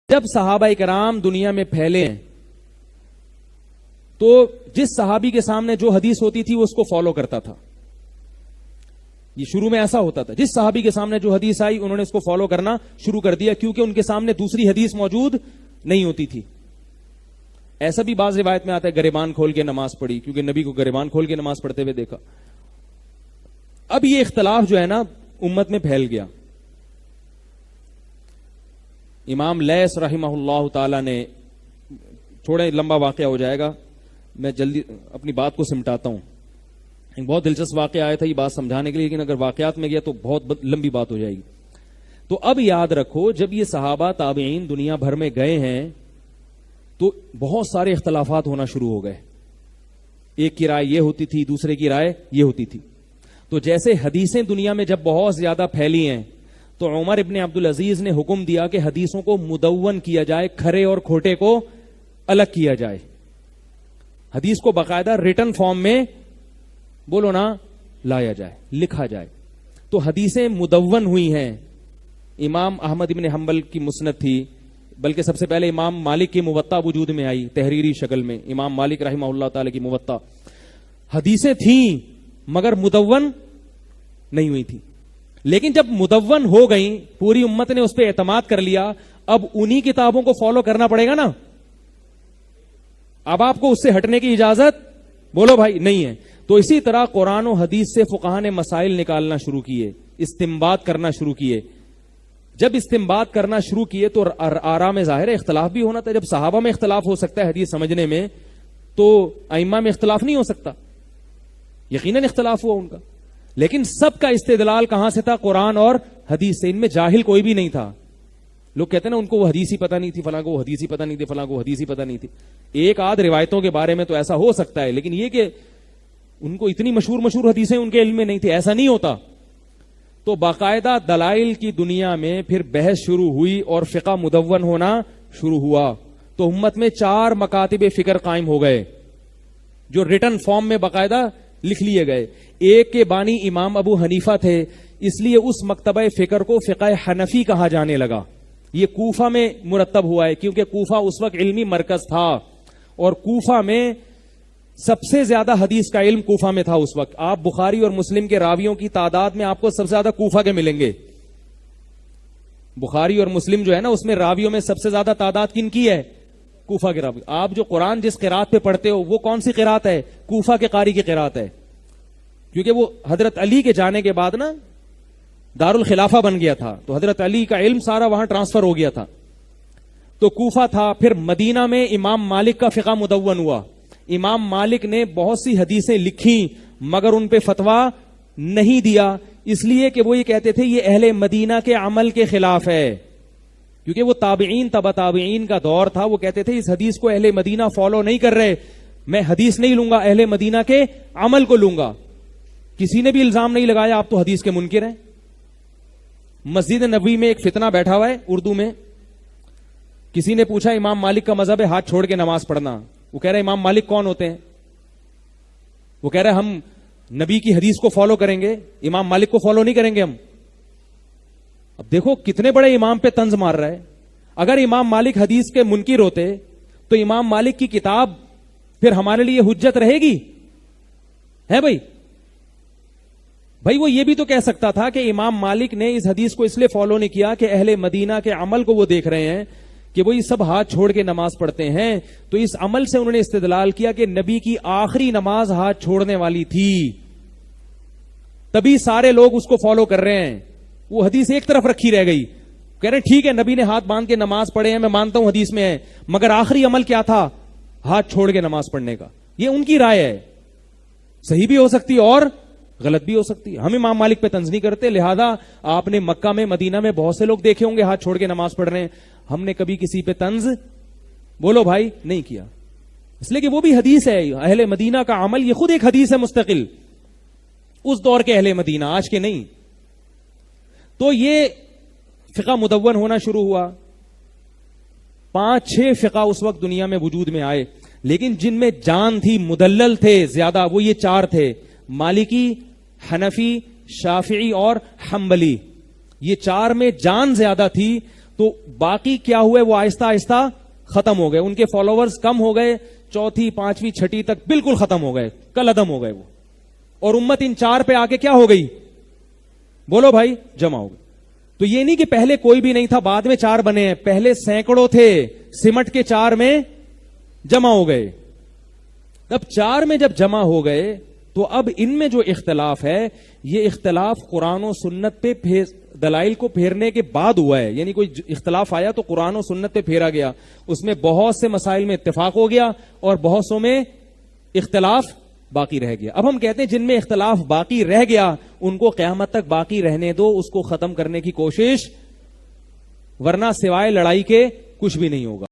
جب صحابہ کرام دنیا میں پھیلے ہیں تو جس صحابی کے سامنے جو حدیث ہوتی تھی وہ اس کو فالو کرتا تھا. یہ شروع میں ایسا ہوتا تھا, جس صحابی کے سامنے جو حدیث آئی انہوں نے اس کو فالو کرنا شروع کر دیا, کیونکہ ان کے سامنے دوسری حدیث موجود نہیں ہوتی تھی. ایسا بھی بعض روایت میں آتا ہے گریبان کھول کے نماز پڑھی, کیونکہ نبی کو گریبان کھول کے نماز پڑھتے ہوئے دیکھا. اب یہ اختلاف جو ہے نا امت میں پھیل گیا. امام لیث رحمہ اللہ تعالی نے, تھوڑا لمبا واقعہ ہو جائے گا, میں جلدی اپنی بات کو سمٹاتا ہوں. ایک بہت دلچسپ واقعہ آیا تھا یہ بات سمجھانے کے لیے, لیکن اگر واقعات میں گیا تو بہت لمبی بات ہو جائے گی. تو اب یاد رکھو, جب یہ صحابہ تابعین دنیا بھر میں گئے ہیں تو بہت سارے اختلافات ہونا شروع ہو گئے. ایک کی رائے یہ ہوتی تھی, دوسرے کی رائے یہ ہوتی تھی. تو جیسے حدیثیں دنیا میں جب بہت زیادہ پھیلی ہیں تو عمر ابن عبدالعزیز نے حکم دیا کہ حدیثوں کو مدون کیا جائے, کھرے اور کھوٹے کو الگ کیا جائے. حدیث کو باقاعدہ ریٹن فارم میں بولو نا لایا جائے, لکھا جائے. تو حدیثیں مدون ہوئی ہیں. امام احمد ابن حنبل کی مسند تھی, بلکہ سب سے پہلے امام مالک کی موطا وجود میں آئی تحریری شکل میں. امام مالک رحمہ اللہ تعالی کی موطا حدیثیں تھیں مگر مدون نہیں ہوئی تھی. لیکن جب مدون ہو گئیں, پوری امت نے اس پہ اعتماد کر لیا, اب انہی کتابوں کو فالو کرنا پڑے گا نا. اب آپ کو اس سے ہٹنے کی اجازت بولو بھائی نہیں ہے. تو اسی طرح قرآن و حدیث سے فقہاء نے مسائل نکالنا شروع کیے, استنباط کرنا شروع کیے. جب استنباط کرنا شروع کیے تو آراء میں ظاہر اختلاف بھی ہونا تھا. جب صحابہ میں اختلاف ہو سکتا ہے حدیث سمجھنے میں, تو ائمہ میں اختلاف نہیں ہو سکتا. یقیناً اختلاف ہوا ان کا, لیکن سب کا استدلال کہاں سے تھا؟ قرآن اور حدیث سے. ان میں جاہل کوئی بھی نہیں تھا. لوگ کہتے ہیں نا ان کو وہ حدیث ہی پتہ نہیں تھی, فلاں کو وہ حدیث ہی پتہ نہیں تھی, فلاں کو وہ حدیث ہی پتہ نہیں تھی. ایک آدھ روایتوں کے بارے میں تو ایسا ہو سکتا ہے, لیکن یہ کہ ان کو اتنی مشہور حدیثیں ان کے علم میں نہیں تھی, ایسا نہیں ہوتا. تو باقاعدہ دلائل کی دنیا میں پھر بحث شروع ہوئی اور فقہ مدون ہونا شروع ہوا. تو امت میں 4 مکاتب فکر قائم ہو گئے جو ریٹن فارم میں باقاعدہ لکھ لیے گئے. ایک کے بانی امام ابو حنیفہ تھے, اس لیے اس مکتبہ فکر کو فقہ حنفی کہا جانے لگا. یہ کوفہ میں مرتب ہوا ہے, کیونکہ کوفہ اس وقت علمی مرکز تھا, اور کوفہ میں سب سے زیادہ حدیث کا علم کوفہ میں تھا اس وقت. آپ بخاری اور مسلم کے راویوں کی تعداد میں آپ کو سب سے زیادہ کوفہ کے ملیں گے. بخاری اور مسلم جو ہے نا اس میں راویوں میں سب سے زیادہ تعداد کن کی ہے؟ کوفہ کے راوی. آپ جو قرآن جس قرات پہ پڑھتے ہو وہ کون سی قرات ہے؟ کوفہ کے قاری کی قرات ہے, کیونکہ وہ حضرت علی کے جانے کے بعد نا دارالخلافہ بن گیا تھا, تو حضرت علی کا علم سارا وہاں ٹرانسفر ہو گیا تھا. تو کوفہ تھا. پھر مدینہ میں امام مالک کا فقہ مدون ہوا. امام مالک نے بہت سی حدیثیں لکھی مگر ان پہ فتویٰ نہیں دیا, اس لیے کہ وہ یہ کہتے تھے یہ اہل مدینہ کے عمل کے خلاف ہے, کیونکہ وہ تابعین تبع تابعین کا دور تھا. وہ کہتے تھے اس حدیث کو اہل مدینہ فالو نہیں کر رہے, میں حدیث نہیں لوں گا, اہل مدینہ کے عمل کو لوں گا. کسی نے بھی الزام نہیں لگایا آپ تو حدیث کے منکر ہیں. مسجد نبوی میں ایک فتنہ بیٹھا ہوا ہے اردو میں. کسی نے پوچھا امام مالک کا مذہب ہے ہاتھ چھوڑ کے نماز پڑھنا. وہ کہہ رہے امام مالک کون ہوتے ہیں؟ وہ کہہ رہے ہم نبی کی حدیث کو فالو کریں گے, امام مالک کو فالو نہیں کریں گے ہم. اب دیکھو کتنے بڑے امام پہ طنز مار رہا ہے. اگر امام مالک حدیث کے منکر ہوتے تو امام مالک کی کتاب پھر ہمارے لیے حجت رہے گی ہے بھائی وہ یہ بھی تو کہہ سکتا تھا کہ امام مالک نے اس حدیث کو اس لیے فالو نہیں کیا کہ اہل مدینہ کے عمل کو وہ دیکھ رہے ہیں کہ وہ یہ سب ہاتھ چھوڑ کے نماز پڑھتے ہیں, تو اس عمل سے انہوں نے استدلال کیا کہ نبی کی آخری نماز ہاتھ چھوڑنے والی تھی, تبھی سارے لوگ اس کو فالو کر رہے ہیں. وہ حدیث ایک طرف رکھی رہ گئی. کہہ رہے ٹھیک ہے نبی نے ہاتھ باندھ کے نماز پڑھے ہیں, میں مانتا ہوں حدیث میں ہے, مگر آخری عمل کیا تھا؟ ہاتھ چھوڑ کے نماز پڑھنے کا. یہ ان کی رائے ہے, صحیح بھی ہو سکتی اور غلط بھی ہو سکتی. ہم امام مالک پہ طنز نہیں کرتے, لہذا آپ نے مکہ میں مدینہ میں بہت سے لوگ دیکھے ہوں گے ہاتھ چھوڑ کے نماز پڑھ رہے ہیں. ہم نے کبھی کسی پہ طنز بولو بھائی نہیں کیا, اس لیے کہ وہ بھی حدیث ہے. اہل مدینہ کا عمل یہ خود ایک حدیث ہے مستقل, اس دور کے اہل مدینہ, آج کے نہیں. تو یہ فقہ مدون ہونا شروع ہوا. 5-6 فقہ اس وقت دنیا میں وجود میں آئے, لیکن جن میں جان تھی, مدلل تھے زیادہ, وہ یہ 4 تھے: مالکی, حنفی, شافعی اور حنبلی. یہ 4 میں جان زیادہ تھی. تو باقی کیا ہوئے وہ آہستہ آہستہ ختم ہو گئے, ان کے فالوورز کم ہو گئے, چوتھی پانچویں چھٹی تک بالکل ختم ہو گئے, کل عدم ہو گئے وہ, اور امت ان 4 پہ آ کے کیا ہو گئی, بولو بھائی, جمع ہو گئی. تو یہ نہیں کہ پہلے کوئی بھی نہیں تھا بعد میں 4 بنے ہیں, پہلے سینکڑوں تھے, سمٹ کے 4 میں جمع ہو گئے. اب 4 میں جب جمع ہو گئے تو اب ان میں جو اختلاف ہے یہ اختلاف قرآن و سنت پہ دلائل کو پھیرنے کے بعد ہوا ہے. یعنی کوئی اختلاف آیا تو قرآن و سنت پہ پھیرا گیا, اس میں بہت سے مسائل میں اتفاق ہو گیا اور بہت سو میں اختلاف باقی رہ گیا. اب ہم کہتے ہیں جن میں اختلاف باقی رہ گیا ان کو قیامت تک باقی رہنے دو, اس کو ختم کرنے کی کوشش, ورنہ سوائے لڑائی کے کچھ بھی نہیں ہوگا.